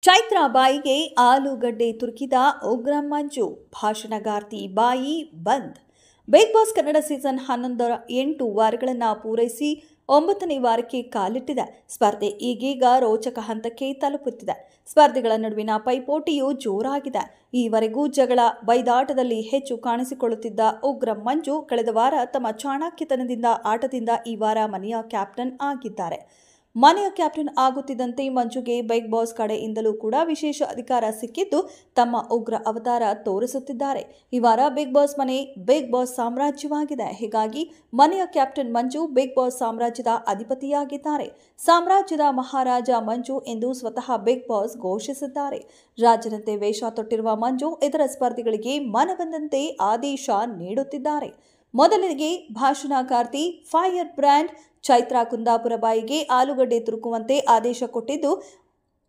ಚೈತ್ರಾ ಬಾಯಿಗೆ ಆಲೂಗಡ್ಡೆ ತುರುಕಿದ ಉಗ್ರ ಮಂಜು, ಭಾಷಣಗಾರ್ತಿ ಬಾಯಿ ಬಂದ್. ಬಿಗ್ ಬಾಸ್ ಕನ್ನಡ ಸೀಸನ್ 11ರ 8 ವಾರಗಳನ್ನು ಪೂರೈಸಿ 9ನೇ ವಾರಕ್ಕೆ ಕಾಲಿಟ್ಟಿದೆ. ಸ್ಪರ್ಧೆ ಈಗೀಗ ರೋಚಕ ಹಂತಕ್ಕೆ ತಲುಪುತ್ತಿದೆ. ಸ್ಪರ್ಧಿಗಳ ನಡುವಿನ ಪೈಪೋಟಿಯೂ ಜೋರಾಗಿದೆ. ಈವರೆಗೂ ಜಗಳ ಬೈದಾಟದಲ್ಲಿ ಹೆಚ್ಚು ಕಾಣಿಸಿಕೊಳ್ಳುತ್ತಿದ್ದ ಉಗ್ರ ಮಂಜು ಕಳೆದ ವಾರ ತಮ್ಮ ಚಾಣಾಕ್ಯತನದಿಂದ ಆಟದಿಂದ ಈ ವಾರ ಮನೆಯ ಕ್ಯಾಪ್ಟನ್ ಆಗಿದ್ದಾರೆ. ಮನೆಯ ಕ್ಯಾಪ್ಟನ್ ಆಗುತ್ತಿದ್ದಂತೆ ಮಂಜುಗೆ ಬಿಗ್ ಬಾಸ್ ಕಡೆಯಿಂದಲೂ ಕೂಡ ವಿಶೇಷ ಅಧಿಕಾರ ಸಿಕ್ಕಿದ್ದು ತಮ್ಮ ಉಗ್ರ ಅವತಾರ ತೋರಿಸುತ್ತಿದ್ದಾರೆ. ಈ ವಾರ ಬಿಗ್ ಬಾಸ್ ಮನೆ ಬಿಗ್ ಬಾಸ್ ಸಾಮ್ರಾಜ್ಯವಾಗಿದೆ. ಹೀಗಾಗಿ ಮನೆಯ ಕ್ಯಾಪ್ಟನ್ ಮಂಜು ಬಿಗ್ ಬಾಸ್ ಸಾಮ್ರಾಜ್ಯದ ಅಧಿಪತಿಯಾಗಿದ್ದಾರೆ. ಸಾಮ್ರಾಜ್ಯದ ಮಹಾರಾಜ ಮಂಜು ಎಂದು ಸ್ವತಃ ಬಿಗ್ ಬಾಸ್ ಘೋಷಿಸಿದ್ದಾರೆ. ರಾಜನಂತೆ ವೇಷ ತೊಟ್ಟಿರುವ ಮಂಜು ಇತರ ಸ್ಪರ್ಧಿಗಳಿಗೆ ಮನಬಂದಂತೆ ಆದೇಶ ನೀಡುತ್ತಿದ್ದಾರೆ. ಮೊದಲಿಗೆ ಭಾಷಣಕಾರ್ತಿ ಫೈರ್ ಬ್ರ್ಯಾಂಡ್ ಚೈತ್ರಾ ಕುಂದಾಪುರ ಬಾಯಿಗೆ ಆಲೂಗಡ್ಡೆ ತುರುಕುವಂತೆ ಆದೇಶ ಕೊಟ್ಟಿದ್ದು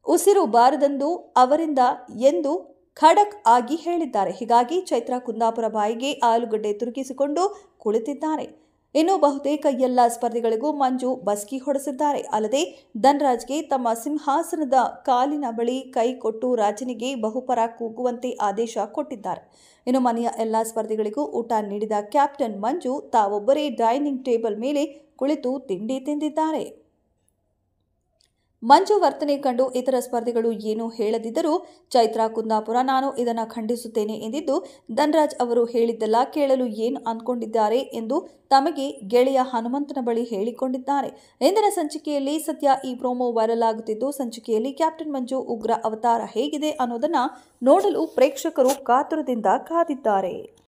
ಉಸಿರು ಬಾರದಂದು ಅವರಿಂದ ಎಂದು ಖಡಕ್ ಆಗಿ ಹೇಳಿದ್ದಾರೆ. ಹೀಗಾಗಿ ಚೈತ್ರಾ ಕುಂದಾಪುರ ಬಾಯಿಗೆ ಆಲೂಗಡ್ಡೆ ತುರುಕಿಸಿಕೊಂಡು ಕುಳಿತಿದ್ದಾರೆ. ಇನ್ನು ಬಹುತೇಕ ಎಲ್ಲ ಸ್ಪರ್ಧಿಗಳಿಗೂ ಮಂಜು ಬಸ್ಕಿ ಹೊಡೆಸಿದ್ದಾರೆ. ಅಲ್ಲದೆ ಧನ್ರಾಜ್ಗೆ ತಮ್ಮ ಸಿಂಹಾಸನದ ಕಾಲಿನ ಬಳಿ ಕೈ ಕೊಟ್ಟು ರಾಜನಿಗೆ ಬಹುಪರ ಕೂಗುವಂತೆ ಆದೇಶ ಕೊಟ್ಟಿದ್ದಾರೆ. ಇನ್ನು ಮನೆಯ ಎಲ್ಲ ಸ್ಪರ್ಧಿಗಳಿಗೂ ಊಟ ನೀಡಿದ ಕ್ಯಾಪ್ಟನ್ ಮಂಜು ತಾವೊಬ್ಬರೇ ಡೈನಿಂಗ್ ಟೇಬಲ್ ಮೇಲೆ ಕುಳಿತು ತಿಂಡಿ ತಿಂದಿದ್ದಾರೆ. ಮಂಜು ವರ್ತನೆ ಕಂಡು ಇತರ ಸ್ಪರ್ಧಿಗಳು ಏನೂ ಹೇಳದಿದ್ದರೂ ಚೈತ್ರಾ ಕುಂದಾಪುರ ನಾನು ಇದನ್ನು ಖಂಡಿಸುತ್ತೇನೆ ಎಂದಿದ್ದು, ಧನ್ರಾಜ್ ಅವರು ಹೇಳಿದ್ದೆಲ್ಲ ಕೇಳಲು ಏನು ಅಂದ್ಕೊಂಡಿದ್ದಾರೆ ಎಂದು ತಮಗೆ ಗೆಳೆಯ ಹನುಮಂತನ ಬಳಿ ಹೇಳಿಕೊಂಡಿದ್ದಾರೆ. ಇಂದಿನ ಸಂಚಿಕೆಯಲ್ಲಿ ಸದ್ಯ ಈ ಪ್ರೋಮೋ ವೈರಲ್ ಆಗುತ್ತಿದ್ದು, ಸಂಚಿಕೆಯಲ್ಲಿ ಕ್ಯಾಪ್ಟನ್ ಮಂಜು ಉಗ್ರ ಅವತಾರ ಹೇಗಿದೆ ಅನ್ನೋದನ್ನ ನೋಡಲು ಪ್ರೇಕ್ಷಕರು ಕಾತುರದಿಂದ ಕಾದಿದ್ದಾರೆ.